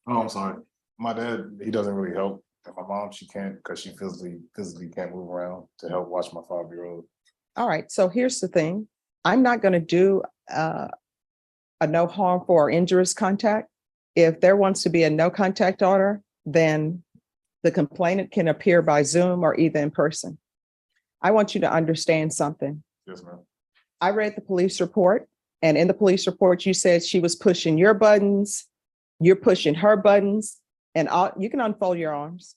Oh, I'm sorry. My dad, he doesn't really help. And my mom, she can't because she physically can't move around to help watch my 5-year-old. All right, so here's the thing. I'm not going to do a no harmful or injurious contact. If there wants to be a no contact order, then the complainant can appear by Zoom or either in person. I want you to understand something. Yes, ma'am. I read the police report, and in the police report, you said she was pushing your buttons, you're pushing her buttons, and you can unfold your arms.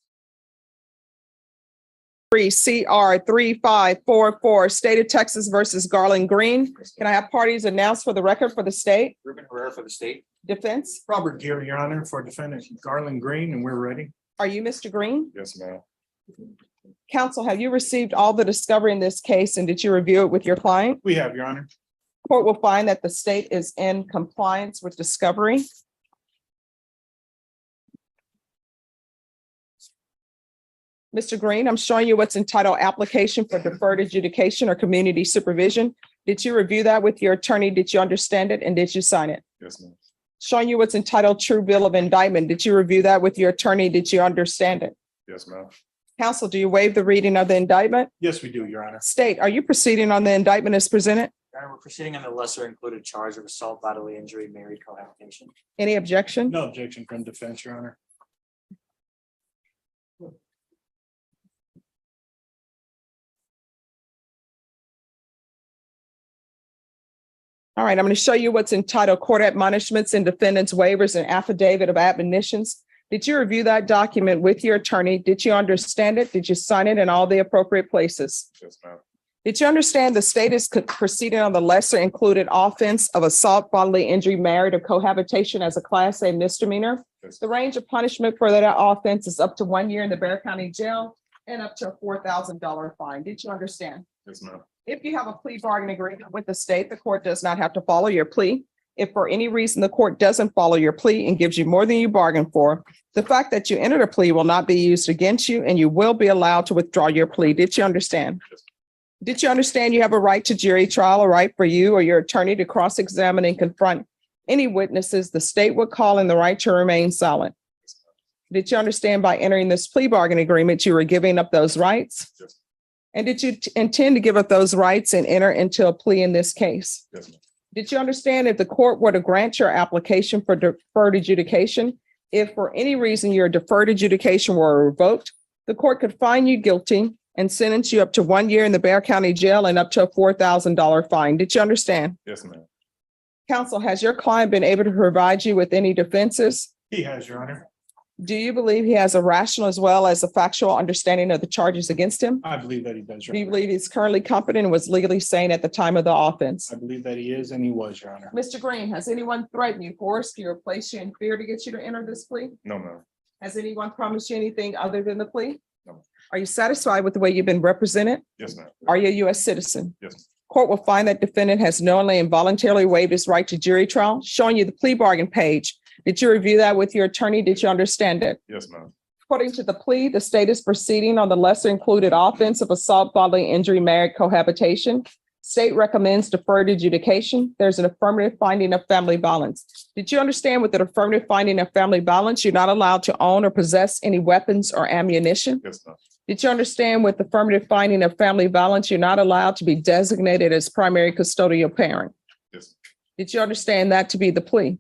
3 CR 3544, State of Texas versus Garland Green. Can I have parties announced for the record for the state? Ruben Herrera for the state. Defense? Robert Geary, Your Honor, for defendant Garland Green, and we're ready. Are you Mr. Green? Yes, ma'am. Counsel, have you received all the discovery in this case, and did you review it with your client? We have, Your Honor. Court will find that the state is in compliance with discovery. Mr. Green, I'm showing you what's entitled Application for Deferred Adjudication or Community Supervision. Did you review that with your attorney? Did you understand it? And did you sign it? Yes, ma'am. Showing you what's entitled True Bill of Indictment. Did you review that with your attorney? Did you understand it? Yes, ma'am. Counsel, do you waive the reading of the indictment? Yes, we do, Your Honor. State, are you proceeding on the indictment as presented? Your Honor, we're proceeding on the lesser included charge of assault, bodily injury, married cohabitation. Any objection? No objection from defense, Your Honor. All right, I'm going to show you what's entitled Court Admonishments and Defendant's Waivers and Affidavit of Admonitions. Did you review that document with your attorney? Did you understand it? Did you sign it in all the appropriate places? Yes, ma'am. Did you understand the state is proceeding on the lesser included offense of assault, bodily injury, married, or cohabitation as a Class A misdemeanor? Yes. The range of punishment for that offense is up to 1 year in the Bexar County Jail and up to a $4,000 fine. Did you understand? Yes, ma'am. If you have a plea bargain agreement with the state, the court does not have to follow your plea. If for any reason the court doesn't follow your plea and gives you more than you bargained for, the fact that you entered a plea will not be used against you and you will be allowed to withdraw your plea. Did you understand? Yes. Did you understand you have a right to jury trial, a right for you or your attorney to cross-examine and confront any witnesses the state would call and the right to remain silent? Did you understand by entering this plea bargain agreement, you were giving up those rights? Yes. And did you intend to give up those rights and enter into a plea in this case? Yes, ma'am. Did you understand if the court were to grant your application for deferred adjudication, if for any reason your deferred adjudication were revoked, the court could find you guilty and sentence you up to 1 year in the Bexar County Jail and up to a $4,000 fine? Did you understand? Yes, ma'am. Counsel, has your client been able to provide you with any defenses? He has, Your Honor. Do you believe he has a rational as well as a factual understanding of the charges against him? I believe that he does, Your Do you Honor. believe he's currently competent and was legally sane at the time of the offense? I believe that he is and he was, Your Honor. Mr. Green, has anyone threatened you, forced you, or placed you in fear to get you to enter this plea? No, ma'am. Has anyone promised you anything other than the plea? No. Are you satisfied with the way you've been represented? Yes, ma'am. Are you a U.S. citizen? Yes. Court will find that defendant has knowingly and voluntarily waived his right to jury trial, showing you the plea bargain page. Did you review that with your attorney? Did you understand it? Yes, ma'am. According to the plea, the state is proceeding on the lesser included offense of assault, bodily injury, married cohabitation. State recommends deferred adjudication. There's an affirmative finding of family violence. Did you understand with the affirmative finding of family violence, you're not allowed to own or possess any weapons or ammunition? Yes, ma'am. Did you understand with the affirmative finding of family violence, you're not allowed to be designated as primary custodial parent? Yes. Did you understand that to be the plea?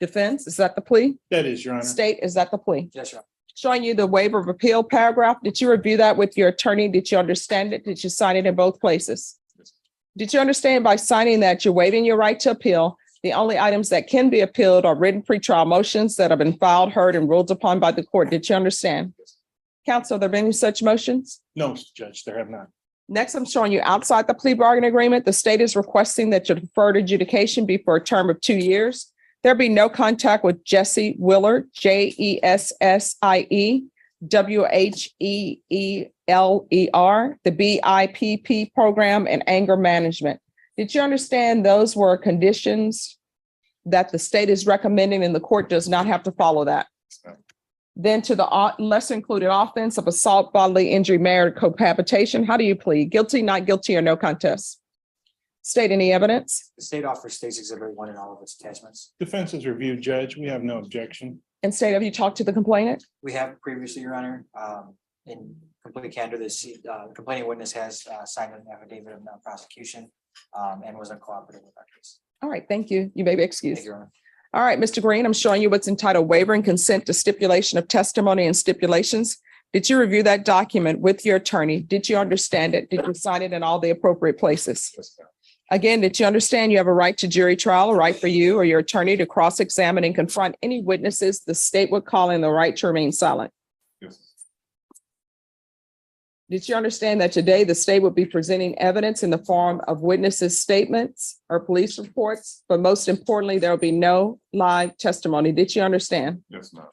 Defense, is that the plea? That is, Your Honor. State, is that the plea? Yes, Your Honor. Showing you the waiver of appeal paragraph. Did you review that with your attorney? Did you understand it? Did you sign it in both places? Yes. Did you understand by signing that you're waiving your right to appeal? The only items that can be appealed are written pretrial motions that have been filed, heard, and ruled upon by the court. Did you understand? Yes. Counsel, have there been any such motions? No, Judge, there have not. Next, I'm showing you outside the plea bargain agreement, the state is requesting that your deferred adjudication be for a term of 2 years. There be no contact with Jesse Willard, JESSIE, WHEELER, the BIPP program, and anger management. Did you understand those were conditions that the state is recommending and the court does not have to follow that? Yes, ma'am. Then to the lesser included offense of assault, bodily injury, married cohabitation. How do you plead? Guilty, not guilty, or no contest? State any evidence. The state offers state's exhibit 1 in all of its attachments. Defense is reviewed, Judge. We have no objection. And state, have you talked to the complainant? We have previously, Your Honor, in complete candor, complaining witness has signed an affidavit of non-prosecution and was uncooperative with our case. All right, thank you. You may be excused. Thank you, Your Honor. All right, Mr. Green, I'm showing you what's entitled waiver and consent to stipulation of testimony and stipulations. Did you review that document with your attorney? Did you understand it? Did you sign it in all the appropriate places? Yes, ma'am. Again, did you understand you have a right to jury trial, a right for you or your attorney to cross-examine and confront any witnesses the state would call in the right to remain silent? Yes. Did you understand that today the state would be presenting evidence in the form of witnesses' statements or police reports? But most importantly, there will be no live testimony. Did you understand? Yes, ma'am.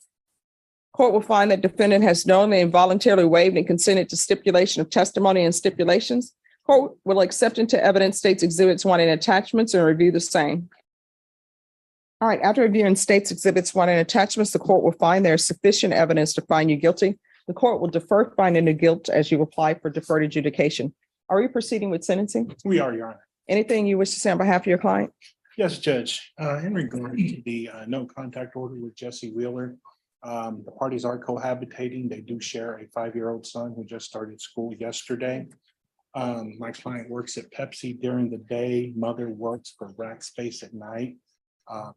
Court will find that defendant has knowingly and voluntarily waived and consented to stipulation of testimony and stipulations. Court will accept into evidence state's exhibits 1 and attachments and review the same. All right, after reviewing state's exhibits 1 and attachments, the court will find there is sufficient evidence to find you guilty. The court will defer finding of guilt as you apply for deferred adjudication. Are you proceeding with sentencing? We are, Your Honor. Anything you wish to say on behalf of your client? Yes, Judge. In regard to the no contact order with Jesse Wheeler, the parties are cohabitating. They do share a 5-year-old son who just started school yesterday. My client works at Pepsi during the day. Mother works for Rack Space at night.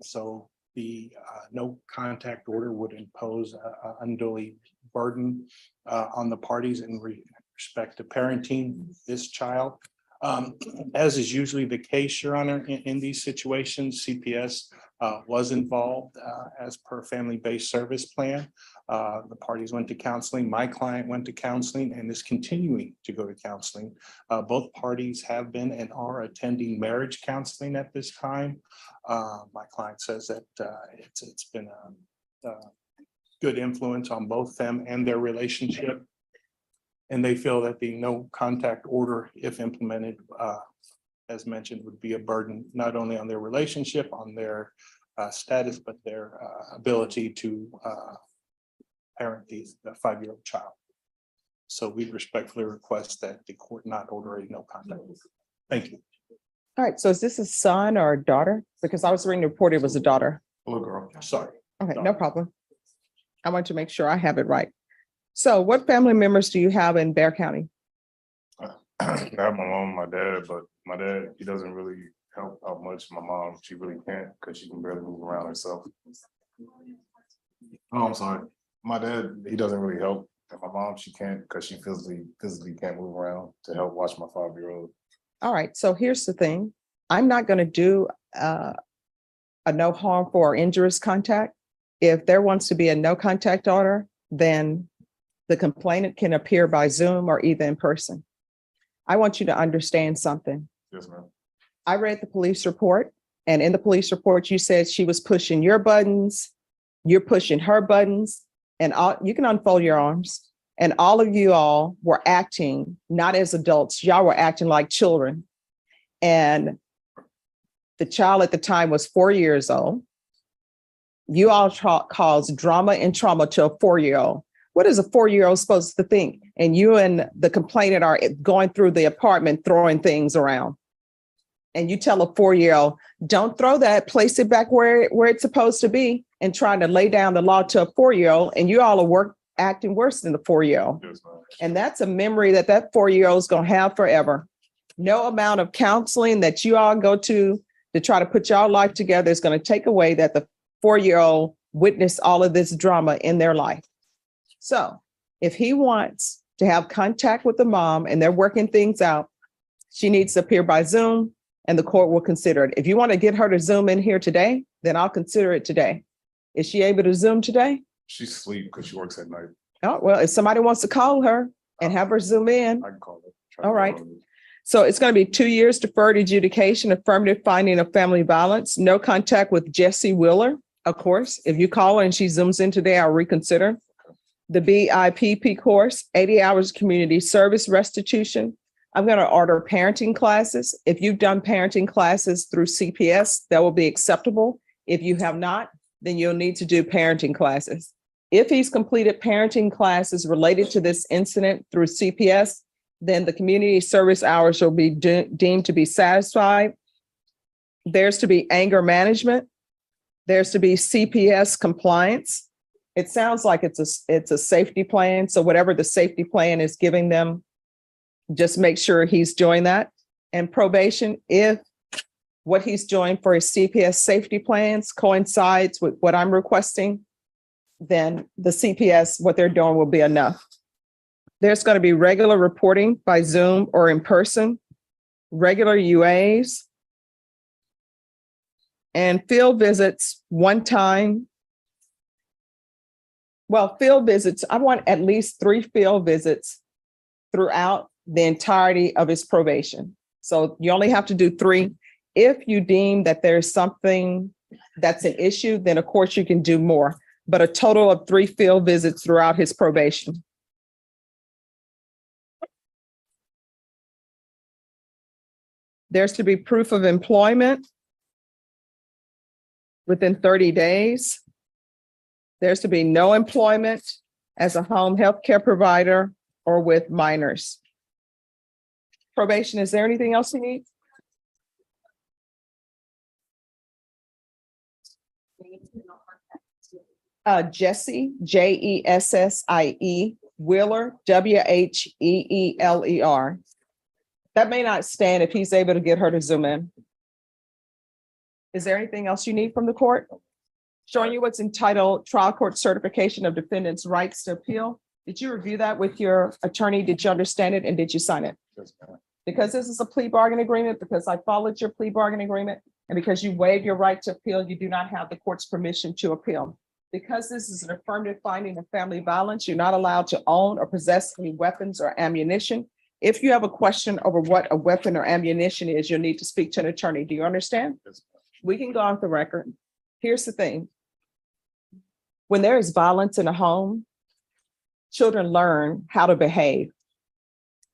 So the no contact order would impose a unduly burden on the parties in respect to parenting this child. As is usually the case, Your Honor, in these situations, CPS was involved as per family-based service plan. The parties went to counseling. My client went to counseling and is continuing to go to counseling. Both parties have been and are attending marriage counseling at this time. My client says that it's been a good influence on both them and their relationship. And they feel that the no contact order, if implemented, as mentioned, would be a burden, not only on their relationship, on their status, but their ability to parent the 5-year-old child. So we respectfully request that the court not order a no contact order. Thank you. All right, so is this a son or a daughter? Because I was reading the report, it was a daughter. Little girl. Sorry. Okay, no problem. I want to make sure I have it right. So what family members do you have in Bear County? I have my mom, my dad, but my dad, he doesn't really help out much. My mom, she really can't because she can barely move around herself. Oh, I'm sorry. My dad, he doesn't really help. And my mom, she can't because she physically can't move around to help watch my 5-year-old. All right, so here's the thing. I'm not going to do a no harmful or injurious contact. If there wants to be a no contact order, then the complainant can appear by Zoom or either in person. I want you to understand something. Yes, ma'am. I read the police report, and in the police report, you said she was pushing your buttons, you're pushing her buttons, and all, you can unfold your arms. And all of you all were acting not as adults, y'all were acting like children. And the child at the time was 4 years old. You all caused drama and trauma to a 4-year-old. What is a 4-year-old supposed to think? And you and the complainant are going through the apartment, throwing things around. And you tell a 4-year-old, don't throw that, place it back where it's supposed to be, and trying to lay down the law to a 4-year-old. And you all are acting worse than the 4-year-old. Yes, ma'am. And that's a memory that 4-year-old is going to have forever. No amount of counseling that you all go to try to put your life together is going to take away that the 4-year-old witnessed all of this drama in their life. So if he wants to have contact with the mom and they're working things out, she needs to appear by Zoom and the court will consider it. If you want to get her to Zoom in here today, then I'll consider it today. Is she able to Zoom today? She sleeps because she works at night. Oh, well, if somebody wants to call her and have her Zoom in. I can call her. All right. So it's going to be 2 years deferred adjudication, affirmative finding of family violence, no contact with Jesse Wheeler. Of course, if you call her and she Zooms in today, I'll reconsider. The BIPP course, 80 hours community service restitution. I'm going to order parenting classes. If you've done parenting classes through CPS, that will be acceptable. If you have not, then you'll need to do parenting classes. If he's completed parenting classes related to this incident through CPS, then the community service hours will be deemed to be satisfied. There's to be anger management. There's to be CPS compliance. It sounds like it's a safety plan. So whatever the safety plan is giving them, just make sure he's doing that. And probation, if what he's doing for his CPS safety plans coincides with what I'm requesting, then the CPS, what they're doing will be enough. There's going to be regular reporting by Zoom or in person, regular UAs, and field visits one time. Well, field visits, I want at least 3 field visits throughout the entirety of his probation. So you only have to do 3. If you deem that there's something that's an issue, then of course you can do more, but a total of 3 field visits throughout his probation. There's to be proof of employment within 30 days. There's to be no employment as a home health care provider or with minors. Probation, is there anything else you need? Jesse, Jessie, Wheeler, Wheeler. That may not stand if he's able to get her to zoom in. Is there anything else you need from the court? Showing you what's entitled Trial Court Certification of Defendant's Rights to Appeal. Did you review that with your attorney? Did you understand it and did you sign it? Because this is a plea bargain agreement, because I followed your plea bargain agreement, and because you waived your right to appeal, you do not have the court's permission to appeal. Because this is an affirmative finding of family violence, you're not allowed to own or possess any weapons or ammunition. If you have a question over what a weapon or ammunition is, you'll need to speak to an attorney. Do you understand? We can go off the record. Here's the thing. When there is violence in a home, children learn how to behave,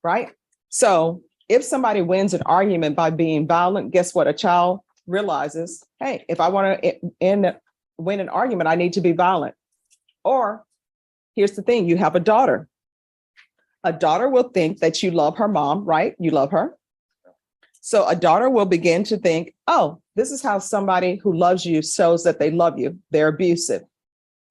right? So if somebody wins an argument by being violent, guess what? A child realizes, hey, if I want to win an argument, I need to be violent. Or here's the thing, you have a daughter. A daughter will think that you love her mom, right? You love her. So a daughter will begin to think, oh, this is how somebody who loves you shows that they love you. They're abusive.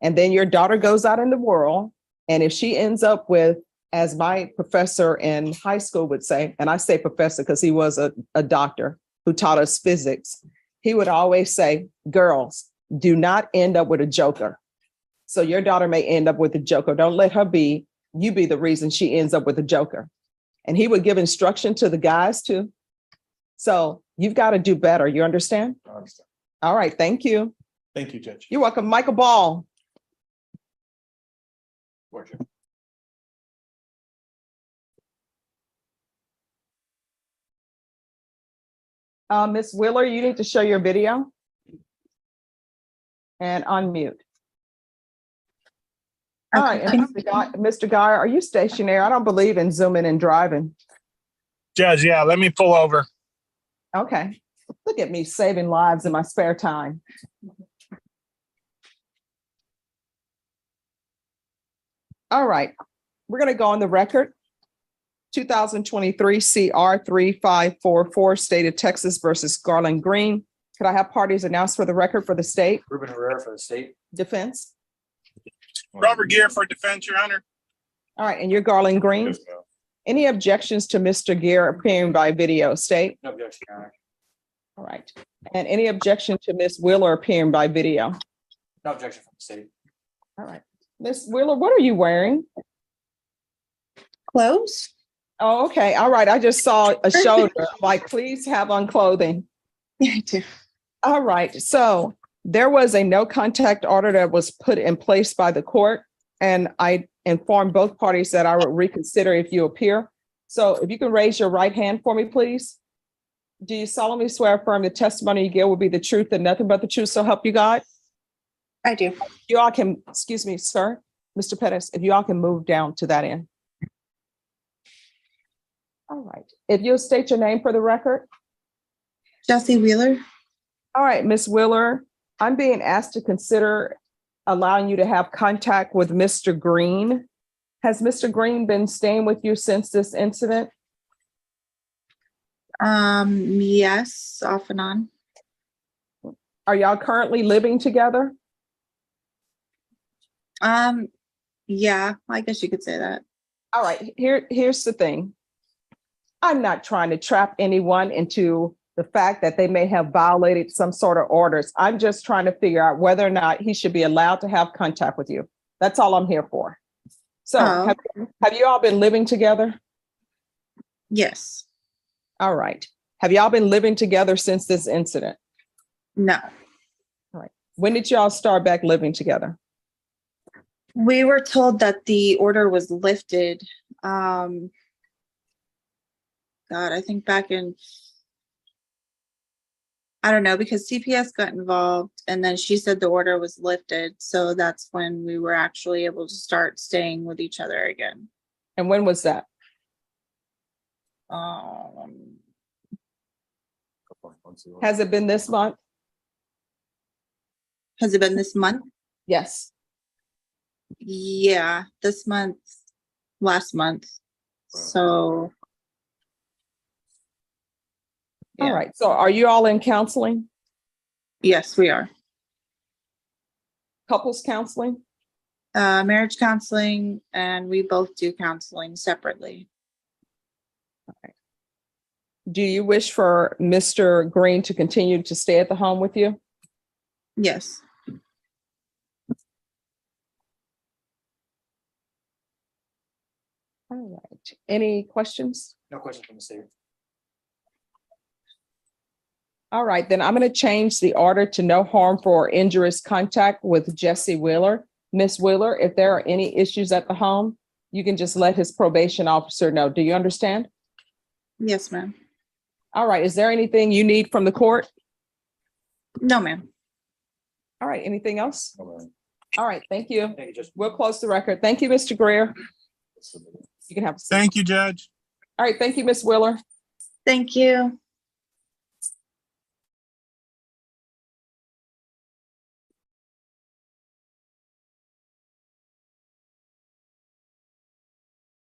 And then your daughter goes out in the world. And if she ends up with, as my professor in high school would say, and I say professor because he was a doctor who taught us physics, he would always say, girls, do not end up with a joker. So your daughter may end up with a joker. Don't let her be, you be the reason she ends up with a joker. And he would give instruction to the guys too. So you've got to do better. You understand? I understand. All right. Thank you. Thank you, Judge. You're welcome. Michael Ball. Ms. Wheeler, you need to show your video and unmute. All right, and Mr. Guy, are you stationary? I don't believe in zooming and driving. Judge, yeah, let me pull over. Okay, look at me saving lives in my spare time. All right, we're going to go on the record. 2023 CR 3544, State of Texas versus Garland Green. Could I have parties announced for the record for the state? Ruben Herrera for the state. Defense. Robert Gear for defense, Your Honor. All right, and you're Garland Green. Yes, ma'am. Any objections to Mr. Gear appearing by video, state? No objection, Your Honor. All right. And any objection to Ms. Wheeler appearing by video? No objection from the state. All right. Ms. Wheeler, what are you wearing? Clothes? Oh, okay. All right. I just saw a shoulder. Like, please have on clothing. Yeah, I do. All right. So there was a no contact order that was put in place by the court. And I informed both parties that I would reconsider if you appear. So if you can raise your right hand for me, please. Do you solemnly swear affirm the testimony you give will be the truth and nothing but the truth, so help you God? I do. You all can, excuse me, sir, Mr. Pettis, if you all can move down to that end. All right. If you'll state your name for the record. Jesse Wheeler? All right, Ms. Wheeler, I'm being asked to consider allowing you to have contact with Mr. Green Has Mr. Green been staying with you since this incident? Yes, off and on. Are y'all currently living together? Yeah, I guess you could say that. All right, here's the thing. I'm not trying to trap anyone into the fact that they may have violated some sort of orders. I'm just trying to figure out whether or not he should be allowed to have contact with you. That's all I'm here for. So Oh. have you all been living together? Yes. All right. Have y'all been living together since this incident? No. When did y'all start back living together? We were told that the order was lifted. God, I think back in, I don't know, because CPS got involved and then she said the order was lifted. So that's when we were actually able to start staying with each other again. And when was that? Has it been this month? Has it been this month? Yes. Yeah, this month, last month. So. All Yeah. right. So are you all in counseling? Yes, we are. Couples counseling? Marriage counseling, and we both do counseling separately. Do you wish for Mr. Green to continue to stay at the home with you? Yes. All right. Any questions? No question from the state. All right, then I'm going to change the order to no harmful or injurious contact with Jesse Wheeler. Miss Wheeler, if there are any issues at the home, you can just let his probation officer know. Do you understand? Yes, ma'am. All right. Is there anything you need from the court? No, ma'am. All right. Anything else? Okay. All right. Thank you. Thank you, Judge. We'll close the record. Thank you, Mr. Greer. You can have a seat. Thank you, Judge. All right. Thank you, Miss Wheeler. Thank you.